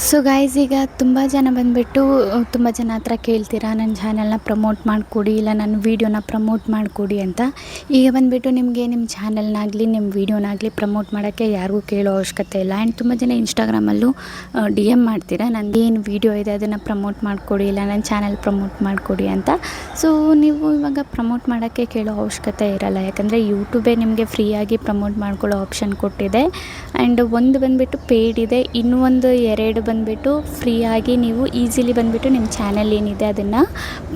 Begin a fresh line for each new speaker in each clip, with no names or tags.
So guys, ಈಗ ತುಂಬ ಜನ ಬಂದುಬಿಟ್ಟು ತುಂಬ ಜನ ಹತ್ರ ಕೇಳ್ತೀರಾ ನನ್ನ ಚಾನಲ್ನ ಪ್ರಮೋಟ್ ಮಾಡಿಕೊಡಿ, ಇಲ್ಲ ನನ್ನ ವೀಡಿಯೋನ ಪ್ರಮೋಟ್ ಮಾಡಿಕೊಡಿ ಅಂತ. ಈಗ ಬಂದುಬಿಟ್ಟು ನಿಮಗೆ ನಿಮ್ಮ ಚಾನಲ್ನಾಗಲಿ ನಿಮ್ಮ ವೀಡಿಯೋನಾಗಲಿ ಪ್ರಮೋಟ್ ಮಾಡೋಕ್ಕೆ ಯಾರಿಗೂ ಕೇಳೋ ಅವಶ್ಯಕತೆ ಇಲ್ಲ. ಆ್ಯಂಡ್ ತುಂಬ ಜನ ಇನ್ಸ್ಟಾಗ್ರಾಮಲ್ಲೂ ಡಿ ಎಮ್ ಮಾಡ್ತೀರಾ, ನನಗೇನು ವೀಡಿಯೋ ಇದೆ ಅದನ್ನು ಪ್ರಮೋಟ್ ಮಾಡಿಕೊಡಿ, ಇಲ್ಲ ನನ್ನ ಚಾನಲ್ ಪ್ರಮೋಟ್ ಮಾಡಿಕೊಡಿ ಅಂತ. ಸೊ ನೀವು ಇವಾಗ ಪ್ರಮೋಟ್ ಮಾಡೋಕ್ಕೆ ಕೇಳೋ ಅವಶ್ಯಕತೆ ಇರಲ್ಲ, ಯಾಕಂದರೆ ಯೂಟ್ಯೂಬೇ ನಿಮಗೆ ಫ್ರೀಯಾಗಿ ಪ್ರಮೋಟ್ ಮಾಡ್ಕೊಳ್ಳೋ ಆಪ್ಷನ್ ಕೊಟ್ಟಿದೆ. ಆ್ಯಂಡ್ ಒಂದು ಬಂದುಬಿಟ್ಟು ಪೇಯ್ಡ್ ಇದೆ, ಇನ್ನೂ ಒಂದು 2 ಬಂದುಬಿಟ್ಟು ಫ್ರೀಯಾಗಿ ನೀವು ಈಸಿಲಿ ಬಂದುಬಿಟ್ಟು ನಿಮ್ಮ ಚಾನಲ್ ಏನಿದೆ ಅದನ್ನು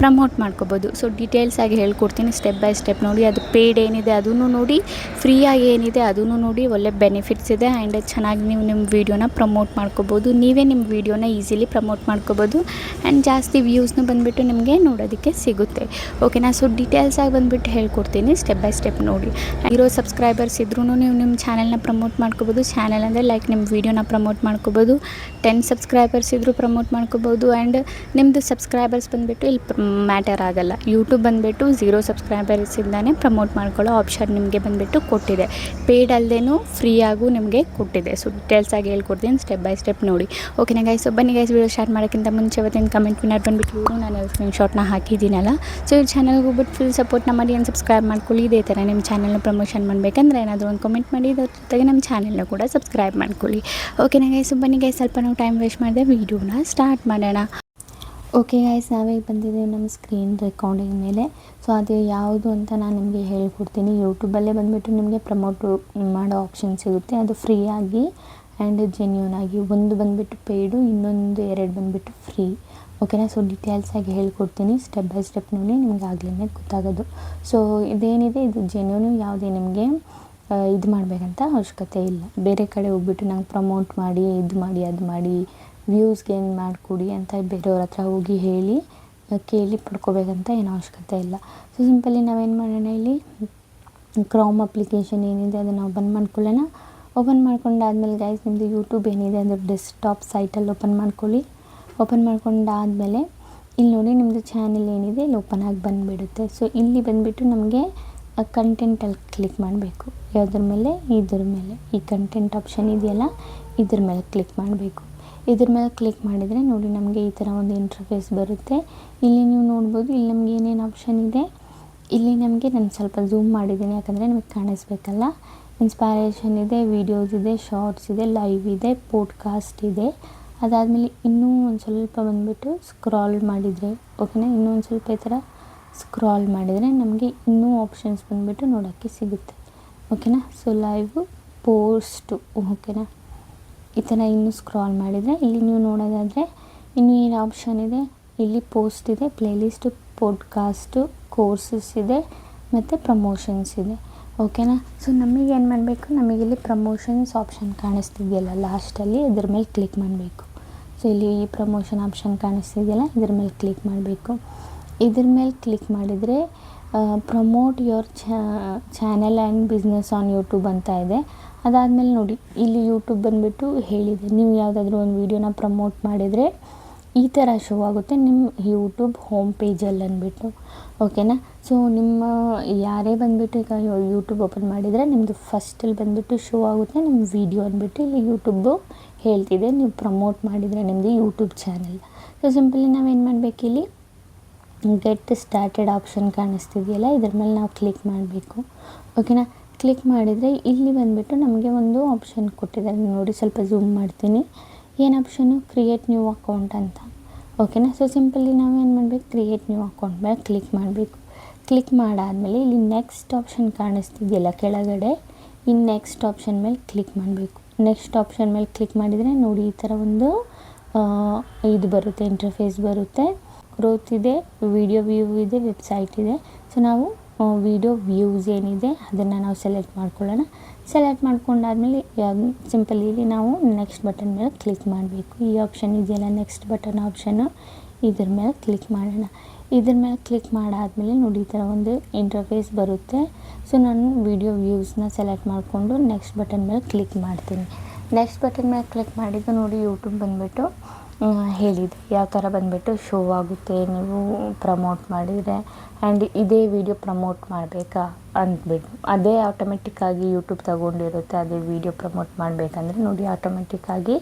ಪ್ರಮೋಟ್ ಮಾಡ್ಕೋಬೋದು. ಸೊ ಡೀಟೇಲ್ಸಾಗಿ ಹೇಳ್ಕೊಡ್ತೀನಿ ಸ್ಟೆಪ್ ಬೈ ಸ್ಟೆಪ್. ನೋಡಿ, ಅದು ಪೇಯ್ಡ್ ಏನಿದೆ ಅದನ್ನು ನೋಡಿ, ಫ್ರೀಯಾಗಿ ಏನಿದೆ ಅದನ್ನು ನೋಡಿ. ಒಳ್ಳೆ ಬೆನಿಫಿಟ್ಸ್ ಇದೆ ಆ್ಯಂಡ್ ಚೆನ್ನಾಗಿ ನೀವು ನಿಮ್ಮ ವೀಡಿಯೋನ ಪ್ರಮೋಟ್ ಮಾಡ್ಕೋಬೋದು. ನೀವೇ ನಿಮ್ಮ ವೀಡಿಯೋನ ಈಸಿಲಿ ಪ್ರಮೋಟ್ ಮಾಡ್ಕೋಬೋದು ಆ್ಯಂಡ್ ಜಾಸ್ತಿ ವ್ಯೂಸ್ನು ಬಂದುಬಿಟ್ಟು ನಿಮಗೆ ನೋಡೋದಕ್ಕೆ ಸಿಗುತ್ತೆ. ಓಕೆನಾ? ಸೊ ಡೀಟೇಲ್ಸಾಗಿ ಬಂದುಬಿಟ್ಟು ಹೇಳ್ಕೊಡ್ತೀನಿ ಸ್ಟೆಪ್ ಬೈ ಸ್ಟೆಪ್ ನೋಡಿ. ಇರೋ ಸಬ್ಸ್ಕ್ರೈಬರ್ಸ್ ಇದ್ರೂ ನೀವು ನಿಮ್ಮ ಚಾನಲ್ನ ಪ್ರಮೋಟ್ ಮಾಡ್ಕೋಬೋದು. ಚಾನಲ್ ಅಂದರೆ ಲೈಕ್ ನಿಮ್ಮ ವೀಡಿಯೋನ ಪ್ರಮೋಟ್ ಮಾಡ್ಕೋಬೋದು. 10 ಸಬ್ಸ್ಕ್ರೈಬರ್ಸ್ ಇದ್ದರೂ ಪ್ರಮೋಟ್ ಮಾಡ್ಕೋಬೋದು. ಆ್ಯಂಡ್ ನಿಮ್ಮದು ಸಬ್ಸ್ಕ್ರೈಬರ್ಸ್ ಬಂದುಬಿಟ್ಟು ಇಲ್ಲಿ ಮ್ಯಾಟರ್ ಆಗೋಲ್ಲ. ಯೂಟ್ಯೂಬ್ ಬಂದುಬಿಟ್ಟು 0 ಸಬ್ಸ್ಕ್ರೈಬರ್ಸಿಂದನೇ ಪ್ರಮೋಟ್ ಮಾಡ್ಕೊಳ್ಳೋ ಆಪ್ಷನ್ ನಿಮಗೆ ಬಂದುಬಿಟ್ಟು ಕೊಟ್ಟಿದೆ. ಪೇಯ್ಡ್ ಅಲ್ಲದೇನೂ ಫ್ರೀಯಾಗೂ ನಿಮಗೆ ಕೊಟ್ಟಿದೆ. ಸೊ ಡೀಟೇಲ್ಸಾಗಿ ಹೇಳ್ಕೊಡ್ತೀನಿ ಸ್ಟೆಪ್ ಬೈ ಸ್ಟೆಪ್ ನೋಡಿ. ಓಕೆನಾ ಗೈಸ್? ಸೊ ಬನ್ನಿ ಗೈಸ್, ವಿಡಿಯೋ ಸ್ಟಾರ್ಟ್ ಮಾಡೋಕ್ಕಿಂತ ಮುಂಚೆ ಇವತ್ತಿನ ಕಮೆಂಟ್ ವಿನ್ನರ್ ಬಂದುಬಿಟ್ಟು ನಾನು ಸ್ಕ್ರೀನ್ಶಾಟ್ನ ಹಾಕಿದ್ದೀನಲ್ಲ. ಸೊ ಈ ಚಾನಲ್ಗೆ ಹೋಗ್ಬಿಟ್ಟು ಫುಲ್ ಸಪೋರ್ಟ್ನ ಮಾಡಿ ಆ್ಯಂಡ್ ಸಬ್ಸ್ಕ್ರೈಬ್ ಮಾಡ್ಕೊಳ್ಳಿ. ಇದೇ ಥರ ನಿಮ್ಮ ಚಾನಲ್ನ ಪ್ರಮೋಷನ್ ಮಾಡಬೇಕಂದ್ರೆ ಏನಾದರೂ ಒಂದು ಕಮೆಂಟ್ ಮಾಡಿ, ಅದ್ರ ಜೊತೆಗೆ ನಮ್ಮ ಚಾನಲ್ನ ಕೂಡ ಸಬ್ಸ್ಕ್ರೈಬ್ ಮಾಡ್ಕೊಳ್ಳಿ. ಓಕೆನಾ ಗೈಸ್? ಸೊ ಬನ್ನಿ ಗೈಸ್, ಸ್ವಲ್ಪ ನಾವು ಟೈಮ್ ವೇಸ್ಟ್ ಮಾಡಿದೆ, ವೀಡಿಯೋನ ಸ್ಟಾರ್ಟ್ ಮಾಡೋಣ. ಓಕೆ ಗೈಸ್, ನಾವೀಗ ಬಂದಿದ್ದೀವಿ ನಮ್ಮ ಸ್ಕ್ರೀನ್ ರೆಕಾರ್ಡಿಂಗ್ ಮೇಲೆ. ಸೊ ಅದು ಯಾವುದು ಅಂತ ನಾನು ನಿಮಗೆ ಹೇಳ್ಕೊಡ್ತೀನಿ. ಯೂಟ್ಯೂಬಲ್ಲೇ ಬಂದುಬಿಟ್ಟು ನಿಮಗೆ ಪ್ರಮೋಟ್ ಮಾಡೋ ಆಪ್ಷನ್ ಸಿಗುತ್ತೆ, ಅದು ಫ್ರೀಯಾಗಿ ಆ್ಯಂಡ್ ಜೆನ್ಯೂನ್ ಆಗಿ. ಒಂದು ಬಂದುಬಿಟ್ಟು ಪೇಯ್ಡು, ಇನ್ನೊಂದು 2 ಬಂದುಬಿಟ್ಟು ಫ್ರೀ. ಓಕೆನಾ? ಸೊ ಡೀಟೇಲ್ಸಾಗಿ ಹೇಳ್ಕೊಡ್ತೀನಿ ಸ್ಟೆಪ್ ಬೈ ಸ್ಟೆಪ್ ನೋಡಿ, ನಿಮ್ಗೆ ಆಗಲೇ ಗೊತ್ತಾಗೋದು. ಸೊ ಇದೇನಿದೆ ಇದು ಜೆನ್ಯೂನು, ಯಾವುದೇ ನಿಮಗೆ ಇದು ಮಾಡಬೇಕಂತ ಅವಶ್ಯಕತೆ ಇಲ್ಲ. ಬೇರೆ ಕಡೆ ಹೋಗ್ಬಿಟ್ಟು ನಂಗೆ ಪ್ರಮೋಟ್ ಮಾಡಿ, ಇದು ಮಾಡಿ, ಅದು ಮಾಡಿ, ವ್ಯೂಸ್ಗೆ ಏನು ಮಾಡಿಕೊಡಿ ಅಂತ ಬೇರೆಯವ್ರ ಹತ್ರ ಹೋಗಿ ಹೇಳಿ ಕೇಳಿ ಪಡ್ಕೋಬೇಕಂತ ಏನೂ ಅವಶ್ಯಕತೆ ಇಲ್ಲ. ಸೊ ಸಿಂಪಲಿ ನಾವೇನು ಮಾಡೋಣ, ಇಲ್ಲಿ ಕ್ರೋಮ್ ಅಪ್ಲಿಕೇಶನ್ ಏನಿದೆ ಅದನ್ನು ಓಪನ್ ಮಾಡ್ಕೊಳ್ಳೋಣ. ಓಪನ್ ಮಾಡ್ಕೊಂಡಾದ್ಮೇಲೆ ಗೈಸ್, ನಿಮ್ಮದು ಯೂಟ್ಯೂಬ್ ಏನಿದೆ ಅದ್ರ ಡೆಸ್ಕ್ಟಾಪ್ ಸೈಟಲ್ಲಿ ಓಪನ್ ಮಾಡ್ಕೊಳ್ಳಿ. ಓಪನ್ ಮಾಡ್ಕೊಂಡಾದಮೇಲೆ ಇಲ್ಲಿ ನೋಡಿ, ನಿಮ್ಮದು ಚಾನಲ್ ಏನಿದೆ ಇಲ್ಲಿ ಓಪನ್ ಆಗಿ ಬಂದುಬಿಡುತ್ತೆ. ಸೊ ಇಲ್ಲಿ ಬಂದುಬಿಟ್ಟು ನಮಗೆ ಕಂಟೆಂಟಲ್ಲಿ ಕ್ಲಿಕ್ ಮಾಡಬೇಕು. ಯಾವುದ್ರ ಮೇಲೆ? ಇದ್ರ ಮೇಲೆ. ಈ ಕಂಟೆಂಟ್ ಆಪ್ಷನ್ ಇದೆಯಲ್ಲ, ಇದ್ರ ಮೇಲೆ ಕ್ಲಿಕ್ ಮಾಡಬೇಕು. ಇದ್ರ ಮೇಲೆ ಕ್ಲಿಕ್ ಮಾಡಿದರೆ ನೋಡಿ, ನಮಗೆ ಈ ಥರ ಒಂದು ಇಂಟರ್ಫೇಸ್ ಬರುತ್ತೆ. ಇಲ್ಲಿ ನೀವು ನೋಡ್ಬೋದು, ಇಲ್ಲಿ ನಮ್ಗೆ ಏನೇನು ಆಪ್ಷನ್ ಇದೆ. ಇಲ್ಲಿ ನಮಗೆ ನಾನು ಸ್ವಲ್ಪ ಝೂಮ್ ಮಾಡಿದ್ದೀನಿ, ಯಾಕಂದರೆ ನಿಮಗೆ ಕಾಣಿಸ್ಬೇಕಲ್ಲ. ಇನ್ಸ್ಪೈರೇಷನ್ ಇದೆ, ವೀಡಿಯೋಸ್ ಇದೆ, ಶಾರ್ಟ್ಸ್ ಇದೆ, ಲೈವ್ ಇದೆ, ಪಾಡ್ಕಾಸ್ಟ್ ಇದೆ. ಅದಾದಮೇಲೆ ಇನ್ನೂ ಒಂದು ಸ್ವಲ್ಪ ಬಂದುಬಿಟ್ಟು ಸ್ಕ್ರಾಲ್ ಮಾಡಿದರೆ, ಓಕೆನಾ, ಇನ್ನೂ ಒಂದು ಸ್ವಲ್ಪ ಈ ಥರ ಸ್ಕ್ರಾಲ್ ಮಾಡಿದರೆ ನಮಗೆ ಇನ್ನೂ ಆಪ್ಷನ್ಸ್ ಬಂದುಬಿಟ್ಟು ನೋಡೋಕ್ಕೆ ಸಿಗುತ್ತೆ. ಓಕೆನಾ? ಸೊ ಲೈವ್, ಪೋಸ್ಟು, ಓಕೆನಾ, ಈ ಥರ ಇನ್ನೂ ಸ್ಕ್ರಾಲ್ ಮಾಡಿದರೆ ಇಲ್ಲಿ ನೀವು ನೋಡೋದಾದರೆ ಇನ್ನೂ ಏನು ಆಪ್ಷನ್ ಇದೆ, ಇಲ್ಲಿ ಪೋಸ್ಟ್ ಇದೆ, ಪ್ಲೇಲಿಸ್ಟು, ಪಾಡ್ಕಾಸ್ಟು, ಕೋರ್ಸಸ್ ಇದೆ ಮತ್ತು ಪ್ರಮೋಷನ್ಸ್ ಇದೆ. ಓಕೆನಾ? ಸೊ ನಮಗೆ ಏನು ಮಾಡಬೇಕು, ನಮಗಿಲ್ಲಿ ಪ್ರಮೋಷನ್ಸ್ ಆಪ್ಷನ್ ಕಾಣಿಸ್ತಿದೆಯಲ್ಲ ಲಾಸ್ಟಲ್ಲಿ, ಇದ್ರ ಮೇಲೆ ಕ್ಲಿಕ್ ಮಾಡಬೇಕು. ಸೊ ಇಲ್ಲಿ ಈ ಪ್ರಮೋಷನ್ ಆಪ್ಷನ್ ಕಾಣಿಸ್ತಿದೆಯಲ್ಲ, ಇದ್ರ ಮೇಲೆ ಕ್ಲಿಕ್ ಮಾಡಬೇಕು. ಇದ್ರ ಮೇಲೆ ಕ್ಲಿಕ್ ಮಾಡಿದರೆ promote your channel and business on YouTube ಅಂತ ಇದೆ. ಅದಾದಮೇಲೆ ನೋಡಿ, ಇಲ್ಲಿ ಯೂಟ್ಯೂಬ್ ಬಂದುಬಿಟ್ಟು ಹೇಳಿದೆ, ನೀವು ಯಾವುದಾದ್ರೂ ಒಂದು ವೀಡಿಯೋನ ಪ್ರಮೋಟ್ ಮಾಡಿದರೆ ಈ ಥರ ಶೋ ಆಗುತ್ತೆ ನಿಮ್ಮ ಯೂಟ್ಯೂಬ್ ಹೋಮ್ ಪೇಜಲ್ಲಿ ಅಂದ್ಬಿಟ್ಟು. ಓಕೆನಾ? ಸೊ ನಿಮ್ಮ ಯಾರೇ ಬಂದುಬಿಟ್ಟು ಈಗ ಯೂಟ್ಯೂಬ್ ಓಪನ್ ಮಾಡಿದರೆ ನಿಮ್ಮದು ಫಸ್ಟಲ್ಲಿ ಬಂದುಬಿಟ್ಟು ಶೋ ಆಗುತ್ತೆ ನಿಮ್ಮ ವೀಡಿಯೋ ಅಂದ್ಬಿಟ್ಟು ಇಲ್ಲಿ ಯೂಟ್ಯೂಬ್ದು ಹೇಳ್ತಿದೆ, ನೀವು ಪ್ರಮೋಟ್ ಮಾಡಿದರೆ ನಿಮ್ಮದು ಯೂಟ್ಯೂಬ್ ಚಾನಲ್. ಸೊ ಸಿಂಪಲಿ ನಾವೇನು ಮಾಡಬೇಕು, ಇಲ್ಲಿ ಗೆಟ್ ಸ್ಟಾರ್ಟೆಡ್ ಆಪ್ಷನ್ ಕಾಣಿಸ್ತಿದೆಯಲ್ಲ, ಇದ್ರ ಮೇಲೆ ನಾವು ಕ್ಲಿಕ್ ಮಾಡಬೇಕು. ಓಕೆನಾ? ಕ್ಲಿಕ್ ಮಾಡಿದರೆ ಇಲ್ಲಿ ಬಂದುಬಿಟ್ಟು ನಮಗೆ ಒಂದು ಆಪ್ಷನ್ ಕೊಟ್ಟಿದ್ದಾರೆ ನೋಡಿ, ಸ್ವಲ್ಪ ಝೂಮ್ ಮಾಡ್ತೀನಿ. ಏನು ಆಪ್ಷನು? ಕ್ರಿಯೇಟ್ ನ್ಯೂ ಅಕೌಂಟ್ ಅಂತ. ಓಕೆನಾ? ಸೊ ಸಿಂಪಲಿ ನಾವೇನು ಮಾಡಬೇಕು, ಕ್ರಿಯೇಟ್ ನ್ಯೂ ಅಕೌಂಟ್ ಮೇಲೆ ಕ್ಲಿಕ್ ಮಾಡಬೇಕು. ಕ್ಲಿಕ್ ಮಾಡಾದಮೇಲೆ ಇಲ್ಲಿ ನೆಕ್ಸ್ಟ್ ಆಪ್ಷನ್ ಕಾಣಿಸ್ತಿದೆಯಲ್ಲ ಕೆಳಗಡೆ, ಈ ನೆಕ್ಸ್ಟ್ ಆಪ್ಷನ್ ಮೇಲೆ ಕ್ಲಿಕ್ ಮಾಡಬೇಕು. ನೆಕ್ಸ್ಟ್ ಆಪ್ಷನ್ ಮೇಲೆ ಕ್ಲಿಕ್ ಮಾಡಿದರೆ ನೋಡಿ, ಈ ಥರ ಒಂದು ಇದು ಬರುತ್ತೆ, ಇಂಟರ್ಫೇಸ್ ಬರುತ್ತೆ. ಗ್ರೋತ್ ಇದೆ, ವಿಡಿಯೋ ವ್ಯೂ ಇದೆ, ವೆಬ್ಸೈಟ್ ಇದೆ. ಸೊ ನಾವು ವಿಡಿಯೋ ವ್ಯೂಸ್ ಏನಿದೆ ಅದನ್ನು ನಾವು ಸೆಲೆಕ್ಟ್ ಮಾಡ್ಕೊಳ್ಳೋಣ. ಸೆಲೆಕ್ಟ್ ಮಾಡ್ಕೊಂಡಾದ್ಮೇಲೆ ಸಿಂಪಲಿ ಇಲ್ಲಿ ನಾವು ನೆಕ್ಸ್ಟ್ ಬಟನ್ ಮೇಲೆ ಕ್ಲಿಕ್ ಮಾಡಬೇಕು. ಈ ಆಪ್ಷನ್ ಇದೆಯಲ್ಲ ನೆಕ್ಸ್ಟ್ ಬಟನ್ ಆಪ್ಷನ್ನು, ಇದ್ರ ಮೇಲೆ ಕ್ಲಿಕ್ ಮಾಡೋಣ. ಇದ್ರ ಮೇಲೆ ಕ್ಲಿಕ್ ಮಾಡಾದಮೇಲೆ ನೋಡಿ, ಈ ಥರ ಒಂದು ಇಂಟರ್ಫೇಸ್ ಬರುತ್ತೆ. ಸೊ ನಾನು ವಿಡಿಯೋ ವ್ಯೂಸ್ನ ಸೆಲೆಕ್ಟ್ ಮಾಡಿಕೊಂಡು ನೆಕ್ಸ್ಟ್ ಬಟನ್ ಮೇಲೆ ಕ್ಲಿಕ್ ಮಾಡ್ತೀನಿ. ನೆಕ್ಸ್ಟ್ ಬಟನ್ ಮೇಲೆ ಕ್ಲಿಕ್ ಮಾಡಿದ್ದು ನೋಡಿ, ಯೂಟ್ಯೂಬ್ ಬಂದುಬಿಟ್ಟು ಹೇಳಿದೆ ಯಾವ ಥರ ಬಂದುಬಿಟ್ಟು ಶೋ ಆಗುತ್ತೆ ನೀವು ಪ್ರಮೋಟ್ ಮಾಡಿದರೆ. ಆ್ಯಂಡ್ ಇದೇ ವಿಡಿಯೋ ಪ್ರಮೋಟ್ ಮಾಡಬೇಕಾ ಅಂದ್ಬಿಟ್ಟು ಅದೇ ಆಟೋಮೆಟಿಕ್ಕಾಗಿ ಯೂಟ್ಯೂಬ್ ತಗೊಂಡಿರುತ್ತೆ. ಅದೇ ವಿಡಿಯೋ ಪ್ರಮೋಟ್ ಮಾಡಬೇಕಂದ್ರೆ ನೋಡಿ, ಆಟೋಮೆಟಿಕ್ಕಾಗಿ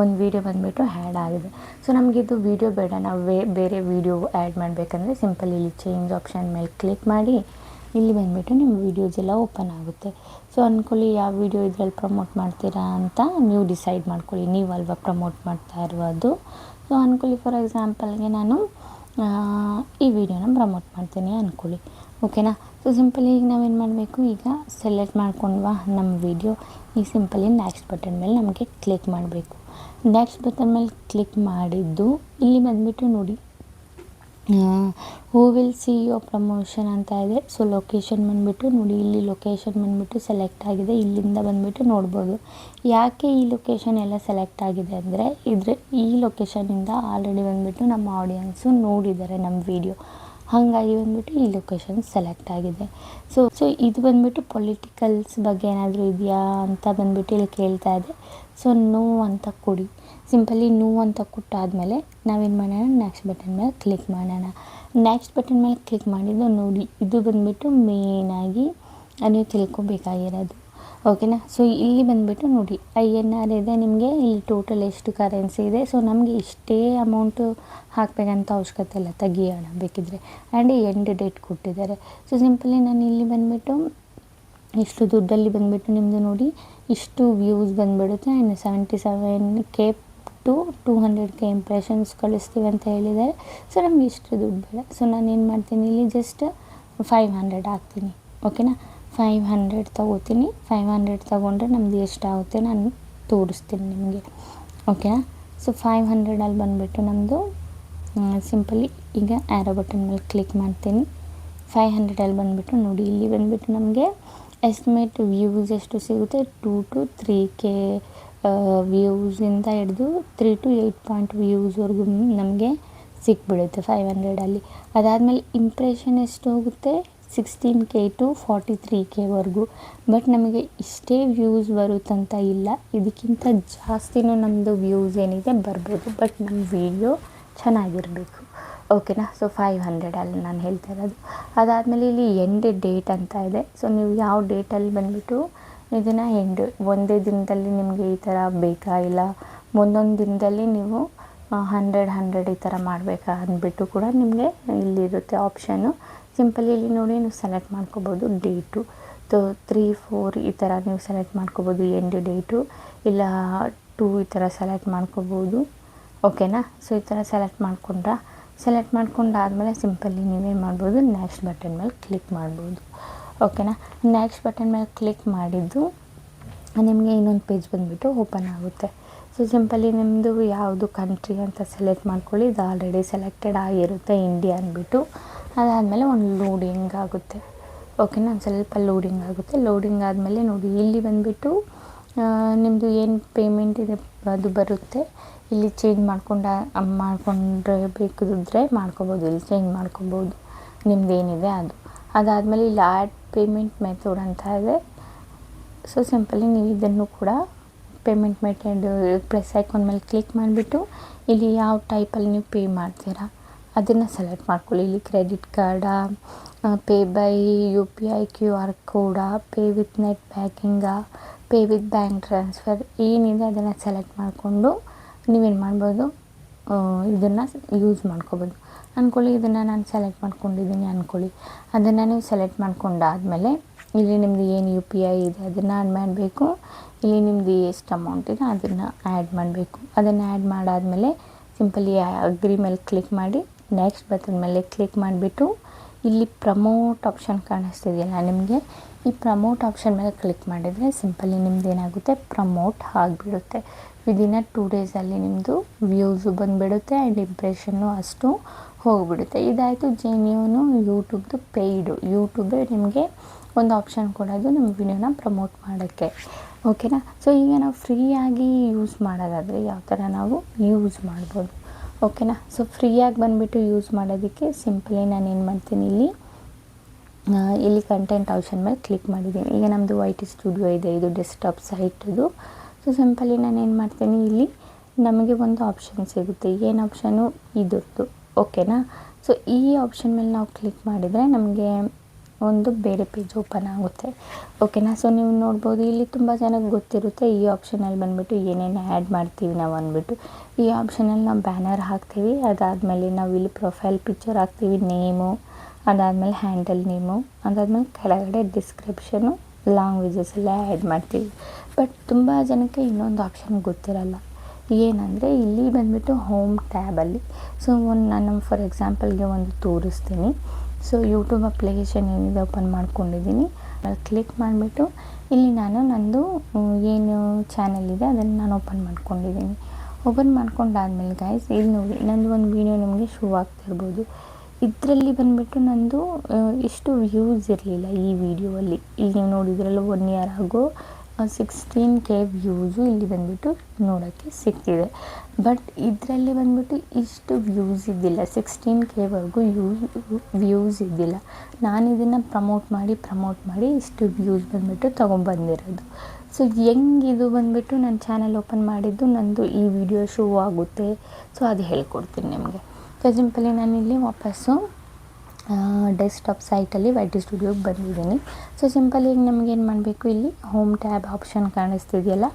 ಒಂದು ವೀಡಿಯೋ ಬಂದುಬಿಟ್ಟು ಆ್ಯಡ್ ಆಗಿದೆ. ಸೊ ನಮಗಿದು ವೀಡಿಯೋ ಬೇಡ, ನಾವು ಬೇರೆ ವೀಡಿಯೋ ಆ್ಯಡ್ ಮಾಡಬೇಕಂದ್ರೆ ಸಿಂಪಲ್ ಇಲ್ಲಿ ಚೇಂಜ್ ಆಪ್ಷನ್ ಮೇಲೆ ಕ್ಲಿಕ್ ಮಾಡಿ ಇಲ್ಲಿ ಬಂದುಬಿಟ್ಟು ನಿಮ್ಮ ವೀಡಿಯೋಸ್ ಎಲ್ಲ ಓಪನ್ ಆಗುತ್ತೆ. ಸೊ ಅಂದ್ಕೊಳ್ಳಿ ಯಾವ ವೀಡಿಯೋ ಇದರಲ್ಲಿ ಪ್ರಮೋಟ್ ಮಾಡ್ತೀರಾ ಅಂತ ನೀವು ಡಿಸೈಡ್ ಮಾಡ್ಕೊಳ್ಳಿ, ನೀವಲ್ವ ಪ್ರಮೋಟ್ ಮಾಡ್ತಾ ಇರೋದು. ಸೊ ಅಂದ್ಕೊಳ್ಳಿ ಫಾರ್ ಎಕ್ಸಾಂಪಲ್ಗೆ ನಾನು ಈ ವಿಡಿಯೋನ ಪ್ರಮೋಟ್ ಮಾಡ್ತೀನಿ ಅಂದ್ಕೊಳ್ಳಿ, ಓಕೆನಾ. ಸೊ ಸಿಂಪಲಿ ಈಗ ನಾವೇನು ಮಾಡಬೇಕು, ಈಗ ಸೆಲೆಕ್ಟ್ ಮಾಡ್ಕೊಂಡ್ವಾ ನಮ್ಮ ವಿಡಿಯೋ, ಈ ಸಿಂಪಲಿ ನೆಕ್ಸ್ಟ್ ಬಟನ್ ಮೇಲೆ ನಮಗೆ ಕ್ಲಿಕ್ ಮಾಡಬೇಕು. ನೆಕ್ಸ್ಟ್ ಬಟನ್ ಮೇಲೆ ಕ್ಲಿಕ್ ಮಾಡಿದ್ದು ಇಲ್ಲಿ ಬಂದುಬಿಟ್ಟು ನೋಡಿ who will see your promotion ಅಂತ ಇದೆ. ಸೊ ಲೊಕೇಶನ್ ಬಂದುಬಿಟ್ಟು ನೋಡಿ, ಇಲ್ಲಿ ಲೊಕೇಶನ್ ಬಂದುಬಿಟ್ಟು ಸೆಲೆಕ್ಟ್ ಆಗಿದೆ, ಇಲ್ಲಿಂದ ಬಂದುಬಿಟ್ಟು ನೋಡ್ಬೋದು. ಯಾಕೆ ಈ ಲೊಕೇಶನ್ ಎಲ್ಲ ಸೆಲೆಕ್ಟ್ ಆಗಿದೆ ಅಂದರೆ ಈ ಲೊಕೇಶನಿಂದ ಆಲ್ರೆಡಿ ಬಂದುಬಿಟ್ಟು ನಮ್ಮ ಆಡಿಯನ್ಸು ನೋಡಿದ್ದಾರೆ ನಮ್ಮ ವಿಡಿಯೋ, ಹಾಗಾಗಿ ಬಂದುಬಿಟ್ಟು ಈ ಲೊಕೇಶನ್ ಸೆಲೆಕ್ಟ್ ಆಗಿದೆ. ಸೊ ಇದು ಬಂದುಬಿಟ್ಟು ಪೊಲಿಟಿಕಲ್ಸ್ ಬಗ್ಗೆ ಏನಾದರೂ ಇದೆಯಾ ಅಂತ ಬಂದುಬಿಟ್ಟು ಇಲ್ಲಿ ಕೇಳ್ತಾ ಇದೆ. ಸೊ ನೋ ಅಂತ ಕೊಡಿ. ಸಿಂಪಲಿ ನೋ ಅಂತ ಕೊಟ್ಟಾದಮೇಲೆ ನಾವೇನು ಮಾಡೋಣ, ನೆಕ್ಸ್ಟ್ ಬಟನ್ ಮೇಲೆ ಕ್ಲಿಕ್ ಮಾಡೋಣ. ನೆಕ್ಸ್ಟ್ ಬಟನ್ ಮೇಲೆ ಕ್ಲಿಕ್ ಮಾಡಿದ್ದು ನೋಡಿ, ಇದು ಬಂದುಬಿಟ್ಟು ಮೇಯ್ನಾಗಿ ನೀವು ತಿಳ್ಕೊಬೇಕಾಗಿರೋದು, ಓಕೆನಾ. ಸೊ ಇಲ್ಲಿ ಬಂದುಬಿಟ್ಟು ನೋಡಿ INR ಇದೆ, ನಿಮಗೆ ಇಲ್ಲಿ ಟೋಟಲ್ ಎಷ್ಟು ಕರೆನ್ಸಿ ಇದೆ. ಸೊ ನಮಗೆ ಇಷ್ಟೇ ಅಮೌಂಟು ಹಾಕಬೇಕಂತ ಅವಶ್ಯಕತೆ ಇಲ್ಲ, ತೆಗಿಯೋಣ ಬೇಕಿದ್ರೆ. ಆ್ಯಂಡ್ ಎಂಡ್ ಡೇಟ್ ಕೊಟ್ಟಿದ್ದಾರೆ. ಸೊ ಸಿಂಪಲಿ ನಾನು ಇಲ್ಲಿ ಬಂದುಬಿಟ್ಟು ಇಷ್ಟು ದುಡ್ಡಲ್ಲಿ ಬಂದುಬಿಟ್ಟು ನಿಮ್ಮದು ನೋಡಿ ಇಷ್ಟು ವ್ಯೂಸ್ ಬಂದುಬಿಡುತ್ತೆ. And 77K to 200K impressions ಕಳಿಸ್ತೀವಿ ಅಂತ ಹೇಳಿದ್ದಾರೆ. ಸೊ ನಮ್ಗೆ ಇಷ್ಟು ದುಡ್ಡು ಬೇಡ. ಸೊ ನಾನು ಏನು ಮಾಡ್ತೀನಿ, ಇಲ್ಲಿ ಜಸ್ಟ್ 500 ಹಾಕ್ತೀನಿ, ಓಕೆನಾ. 500 ತೊಗೋತೀನಿ. 500 ತೊಗೊಂಡ್ರೆ ನಮ್ಮದು ಎಷ್ಟಾಗುತ್ತೆ ನಾನು ತೋರಿಸ್ತೀನಿ ನಿಮಗೆ, ಓಕೆನಾ. ಸೊ 500ಅಲ್ಲಿ ಬಂದುಬಿಟ್ಟು ನಮ್ಮದು ಸಿಂಪಲಿ ಈಗ ಆ್ಯರೋ ಬಟನ್ ಮೇಲೆ ಕ್ಲಿಕ್ ಮಾಡ್ತೀನಿ. 500ಅಲ್ಲಿ ಬಂದುಬಿಟ್ಟು ನೋಡಿ, ಇಲ್ಲಿ ಬಂದುಬಿಟ್ಟು ನಮಗೆ ಎಸ್ಟಿಮೇಟ್ ವ್ಯೂಸ್ ಎಷ್ಟು ಸಿಗುತ್ತೆ, 2 to 3K ವ್ಯೂಸಿಂದ ಹಿಡಿದು 3 to 8 ವ್ಯೂಸ್ವರೆಗೂ ನಮಗೆ ಸಿಕ್ಬಿಡುತ್ತೆ 500ಅಲ್ಲಿ. ಅದಾದಮೇಲೆ ಇಂಪ್ರೆಷನ್ ಎಷ್ಟು ಹೋಗುತ್ತೆ, 16K to 43Kವರೆಗೂ. ಬಟ್ ನಮಗೆ ಇಷ್ಟೇ ವ್ಯೂಸ್ ಬರುತ್ತಂತ ಇಲ್ಲ, ಇದಕ್ಕಿಂತ ಜಾಸ್ತಿನೂ ನಮ್ಮದು ವ್ಯೂಸ್ ಏನಿದೆ ಬರ್ಬೋದು, ಬಟ್ ನಮ್ಮ ವಿಡಿಯೋ ಚೆನ್ನಾಗಿರಬೇಕು, ಓಕೆನಾ. ಸೊ 500ಅಲ್ಲಿ ನಾನು ಹೇಳ್ತಾ ಇರೋದು. ಅದಾದಮೇಲೆ ಇಲ್ಲಿ ಎಂಡ್ ಡೇಟ್ ಅಂತ ಇದೆ. ಸೊ ನೀವು ಯಾವ ಡೇಟಲ್ಲಿ ಬಂದುಬಿಟ್ಟು ಇದನ್ನು ಒಂದೇ ದಿನದಲ್ಲಿ ನಿಮಗೆ ಈ ಥರ ಬೇಕಾ, ಇಲ್ಲ ಒಂದೊಂದು ದಿನದಲ್ಲಿ ನೀವು 100 ಈ ಥರ ಮಾಡಬೇಕಾ ಅಂದ್ಬಿಟ್ಟು ಕೂಡ ನಿಮಗೆ ಇಲ್ಲಿರುತ್ತೆ ಆಪ್ಷನ್ನು. ಸಿಂಪಲಿ ಇಲ್ಲಿ ನೋಡಿ ನೀವು ಸೆಲೆಕ್ಟ್ ಮಾಡ್ಕೋಬೋದು ಡೇಟು. 3, 4 ಈ ಥರ ನೀವು ಸೆಲೆಕ್ಟ್ ಮಾಡ್ಕೋಬೋದು ಎಂಡ್ ಡೇಟು, ಇಲ್ಲ 2 ಈ ಥರ ಸೆಲೆಕ್ಟ್ ಮಾಡ್ಕೋಬೋದು, ಓಕೆನಾ. ಸೊ ಈ ಥರ ಸೆಲೆಕ್ಟ್ ಮಾಡ್ಕೊಂಡಾದಮೇಲೆ ಸಿಂಪಲಿ ನೀವೇನು ಮಾಡ್ಬೋದು, ನೆಕ್ಸ್ಟ್ ಬಟನ್ ಮೇಲೆ ಕ್ಲಿಕ್ ಮಾಡ್ಬೋದು, ಓಕೆನಾ. ನೆಕ್ಸ್ಟ್ ಬಟನ್ ಮೇಲೆ ಕ್ಲಿಕ್ ಮಾಡಿದ್ದು ನಿಮಗೆ ಇನ್ನೊಂದು ಪೇಜ್ ಬಂದುಬಿಟ್ಟು ಓಪನ್ ಆಗುತ್ತೆ. ಸೊ ಸಿಂಪಲಿ ನಿಮ್ಮದು ಯಾವುದು ಕಂಟ್ರಿ ಅಂತ ಸೆಲೆಕ್ಟ್ ಮಾಡ್ಕೊಳ್ಳಿ. ಇದು ಆಲ್ರೆಡಿ ಸೆಲೆಕ್ಟೆಡ್ ಆಗಿರುತ್ತೆ ಇಂಡಿಯಾ ಅಂದ್ಬಿಟ್ಟು. ಅದಾದಮೇಲೆ ಒಂದು ಲೋಡಿಂಗ್ ಆಗುತ್ತೆ, ಓಕೆನಾ. ಒಂದು ಸ್ವಲ್ಪ ಲೋಡಿಂಗ್ ಆಗುತ್ತೆ. ಲೋಡಿಂಗ್ ಆದಮೇಲೆ ನೋಡಿ ಇಲ್ಲಿ ಬಂದುಬಿಟ್ಟು ನಿಮ್ಮದು ಏನು ಪೇಮೆಂಟ್ ಇದೆ ಅದು ಬರುತ್ತೆ. ಇಲ್ಲಿ ಚೇಂಜ್ ಮಾಡ್ಕೊಂಡ್ರೆ ಬೇಕಿದ್ರೆ ಮಾಡ್ಕೊಬೋದು, ಇಲ್ಲಿ ಚೇಂಜ್ ಮಾಡ್ಕೊಬೋದು ನಿಮ್ದು ಏನಿದೆ ಅದು. ಅದಾದಮೇಲೆ ಇಲ್ಲಿ ಆ್ಯಡ್ ಪೇಮೆಂಟ್ ಮೆಥಡ್ ಅಂತ ಇದೆ. ಸೊ ಸಿಂಪಲಿ ನೀವು ಇದನ್ನು ಕೂಡ ಪೇಮೆಂಟ್ ಮೆಥಡ್ ಪ್ಲಸ್ ಐಕಾನ್ ಮೇಲೆ ಕ್ಲಿಕ್ ಮಾಡಿಬಿಟ್ಟು ಇಲ್ಲಿ ಯಾವ ಟೈಪಲ್ಲಿ ನೀವು ಪೇ ಮಾಡ್ತೀರಾ ಅದನ್ನು ಸೆಲೆಕ್ಟ್ ಮಾಡ್ಕೊಳ್ಳಿ. ಇಲ್ಲಿ ಕ್ರೆಡಿಟ್ ಕಾರ್ಡಾ, ಪೇ ಬೈ UPI QR ಕೋಡಾ, ಪೇ ವಿತ್ ನೆಟ್ ಬ್ಯಾಂಕಿಂಗಾ, ಪೇ ವಿತ್ ಬ್ಯಾಂಕ್ ಟ್ರಾನ್ಸ್ಫರ್ ಏನಿದೆ ಅದನ್ನು ಸೆಲೆಕ್ಟ್ ಮಾಡಿಕೊಂಡು ನೀವೇನು ಮಾಡ್ಬೋದು, ಇದನ್ನು ಯೂಸ್ ಮಾಡ್ಕೊಬೋದು. ಅಂದ್ಕೊಳ್ಳಿ ಇದನ್ನು ನಾನು ಸೆಲೆಕ್ಟ್ ಮಾಡ್ಕೊಂಡಿದ್ದೀನಿ ಅಂದ್ಕೊಳ್ಳಿ. ಅದನ್ನು ನೀವು ಸೆಲೆಕ್ಟ್ ಮಾಡ್ಕೊಂಡಾದಮೇಲೆ ಇಲ್ಲಿ ನಿಮ್ಮದು ಏನು UPI ಇದೆ ಅದನ್ನು ಆ್ಯಡ್ ಮಾಡಬೇಕು. ಇಲ್ಲಿ ನಿಮ್ಮದು ಎಷ್ಟು ಅಮೌಂಟ್ ಇದೆ ಅದನ್ನು ಆ್ಯಡ್ ಮಾಡಬೇಕು. ಅದನ್ನು ಆ್ಯಡ್ ಮಾಡಾದಮೇಲೆ ಸಿಂಪಲಿ ಅಗ್ರಿ ಮೇಲೆ ಕ್ಲಿಕ್ ಮಾಡಿ ನೆಕ್ಸ್ಟ್ ಬಟನ್ ಮೇಲೆ ಕ್ಲಿಕ್ ಮಾಡಿಬಿಟ್ಟು ಇಲ್ಲಿ ಪ್ರಮೋಟ್ ಆಪ್ಷನ್ ಕಾಣಿಸ್ತಿದೆಯಲ್ಲ ನಿಮಗೆ, ಈ ಪ್ರಮೋಟ್ ಆಪ್ಷನ್ ಮೇಲೆ ಕ್ಲಿಕ್ ಮಾಡಿದರೆ ಸಿಂಪಲಿ ನಿಮ್ದು ಏನಾಗುತ್ತೆ, ಪ್ರಮೋಟ್ ಆಗಿಬಿಡುತ್ತೆ. ವಿದಿನ್ 2 ಡೇಸಲ್ಲಿ ನಿಮ್ಮದು ವ್ಯೂಸು ಬಂದುಬಿಡುತ್ತೆ ಆ್ಯಂಡ್ ಇಂಪ್ರೆಷನ್ನು ಅಷ್ಟು ಹೋಗಿಬಿಡುತ್ತೆ. ಇದಾಯಿತು ಜೆನ್ಯೂನು ಯೂಟ್ಯೂಬ್ದು ಪೇಯ್ಡು. ಯೂಟ್ಯೂಬೇ ನಿಮಗೆ ಒಂದು ಆಪ್ಷನ್ ಕೊಡೋದು ನಮ್ಮ ವಿಡಿಯೋನ ಪ್ರಮೋಟ್ ಮಾಡೋಕ್ಕೆ, ಓಕೆನಾ. ಸೊ ಈಗ ನಾವು ಫ್ರೀಯಾಗಿ ಯೂಸ್ ಮಾಡೋದಾದರೆ ಯಾವ ಥರ ನಾವು ಯೂಸ್ ಮಾಡ್ಬೋದು, ಓಕೆನಾ. ಸೊ ಫ್ರೀಯಾಗಿ ಬಂದುಬಿಟ್ಟು ಯೂಸ್ ಮಾಡೋದಕ್ಕೆ ಸಿಂಪಲಿ ನಾನು ಏನು ಮಾಡ್ತೀನಿ, ಇಲ್ಲಿ ಕಂಟೆಂಟ್ ಆಪ್ಷನ್ ಮೇಲೆ ಕ್ಲಿಕ್ ಮಾಡಿದ್ದೀನಿ. ಈಗ ನಮ್ಮದು YT ಸ್ಟುಡಿಯೋ ಇದೆ, ಇದು ಡೆಸ್ಕ್ಟಾಪ್ ಸೈಟದು. ಸೊ ಸಿಂಪಲಿ ನಾನು ಏನು ಮಾಡ್ತೀನಿ, ಇಲ್ಲಿ ನಮಗೆ ಒಂದು ಆಪ್ಷನ್ ಸಿಗುತ್ತೆ. ಏನು ಆಪ್ಷನು, ಇದ್ರದ್ದು, ಓಕೆನಾ. ಸೊ ಈ ಆಪ್ಷನ್ ಮೇಲೆ ನಾವು ಕ್ಲಿಕ್ ಮಾಡಿದರೆ ನಮಗೆ ಒಂದು ಬೇರೆ ಪೇಜ್ ಓಪನ್ ಆಗುತ್ತೆ. ಓಕೆನಾ. ಸೊ ನೀವು ನೋಡ್ಬೋದು ಇಲ್ಲಿ ತುಂಬ ಜನಕ್ಕೆ ಗೊತ್ತಿರುತ್ತೆ ಈ ಆಪ್ಷನಲ್ಲಿ ಬಂದುಬಿಟ್ಟು ಏನೇನು ಆ್ಯಡ್ ಮಾಡ್ತೀವಿ ನಾವು ಅಂದ್ಬಿಟ್ಟು. ಈ ಆಪ್ಷನಲ್ಲಿ ನಾವು ಬ್ಯಾನರ್ ಹಾಕ್ತೀವಿ, ಅದಾದಮೇಲೆ ನಾವು ಇಲ್ಲಿ ಪ್ರೊಫೈಲ್ ಪಿಕ್ಚರ್ ಹಾಕ್ತೀವಿ, ನೇಮು, ಅದಾದಮೇಲೆ ಹ್ಯಾಂಡಲ್ ನೇಮು, ಅದಾದಮೇಲೆ ಕೆಳಗಡೆ ಡಿಸ್ಕ್ರಿಪ್ಷನು, ಲ್ಯಾಂಗ್ವೇಜಸ್ ಎಲ್ಲ ಆ್ಯಡ್ ಮಾಡ್ತೀವಿ. ಬಟ್ ತುಂಬ ಜನಕ್ಕೆ ಇನ್ನೊಂದು ಆಪ್ಷನ್ ಗೊತ್ತಿರಲ್ಲ. ಏನಂದರೆ ಇಲ್ಲಿ ಬಂದುಬಿಟ್ಟು ಹೋಮ್ ಟ್ಯಾಬಲ್ಲಿ. ಸೊ ನಾನು ಫಾರ್ ಎಕ್ಸಾಂಪಲ್ಗೆ ಒಂದು ತೋರಿಸ್ತೀನಿ. ಸೊ ಯೂಟ್ಯೂಬ್ ಅಪ್ಲಿಕೇಶನ್ ಏನಿದೆ ಓಪನ್ ಮಾಡ್ಕೊಂಡಿದ್ದೀನಿ, ಅಲ್ಲಿ ಕ್ಲಿಕ್ ಮಾಡಿಬಿಟ್ಟು ಇಲ್ಲಿ ನಾನು ನಂದು ಏನು ಚಾನಲ್ ಇದೆ ಅದನ್ನು ನಾನು ಓಪನ್ ಮಾಡ್ಕೊಂಡಿದ್ದೀನಿ. ಓಪನ್ ಮಾಡ್ಕೊಂಡಾದ್ಮೇಲೆ ಗೈಸ್ ಇಲ್ಲಿ ನೋಡಿ ನಂದು ಒಂದು ವೀಡಿಯೋ ನಿಮಗೆ ಶೋ ಆಗ್ತಿರ್ಬೋದು. ಇದರಲ್ಲಿ ಬಂದುಬಿಟ್ಟು ನಂದು ಇಷ್ಟು ವ್ಯೂಸ್ ಇರಲಿಲ್ಲ ಈ ವಿಡಿಯೋಲ್ಲಿ. ಇಲ್ಲಿ ನೀವು ನೋಡಿದ್ರಲ್ಲ 1 ಇಯರ್ ಆಗೋ 16K ವ್ಯೂಸು ಇಲ್ಲಿ ಬಂದುಬಿಟ್ಟು ನೋಡೋಕ್ಕೆ ಸಿಗ್ತಿದೆ. ಬಟ್ ಇದರಲ್ಲಿ ಬಂದುಬಿಟ್ಟು ಇಷ್ಟು ವ್ಯೂಸ್ ಇದ್ದಿಲ್ಲ, 16Kವರೆಗೂ ವ್ಯೂಸ್ ಇದ್ದಿಲ್ಲ. ನಾನು ಇದನ್ನು ಪ್ರಮೋಟ್ ಮಾಡಿ ಇಷ್ಟು ವ್ಯೂಸ್ ಬಂದುಬಿಟ್ಟು ತೊಗೊಂಬಂದಿರೋದು. ಸೊ ಹೆಂಗಿದು ಬಂದುಬಿಟ್ಟು ನನ್ನ ಚಾನಲ್ ಓಪನ್ ಮಾಡಿದ್ದು ನಂದು ಈ ವಿಡಿಯೋ ಶೋ ಆಗುತ್ತೆ. ಸೊ ಅದು ಹೇಳ್ಕೊಡ್ತೀನಿ ನಿಮಗೆ. ಸೊ ಸಿಂಪಲಿ ನಾನಿಲ್ಲಿ ವಾಪಸ್ಸು ಡೆಸ್ಕ್ಟಾಪ್ ಸೈಟಲ್ಲಿ YT ಸ್ಟುಡಿಯೋಗೆ ಬಂದಿದ್ದೀನಿ. ಸೊ ಸಿಂಪಲಿ ಈಗ ನಮಗೇನು ಮಾಡಬೇಕು, ಇಲ್ಲಿ ಹೋಮ್ ಟ್ಯಾಬ್ ಆಪ್ಷನ್ ಕಾಣಿಸ್ತಿದೆಯಲ್ಲ,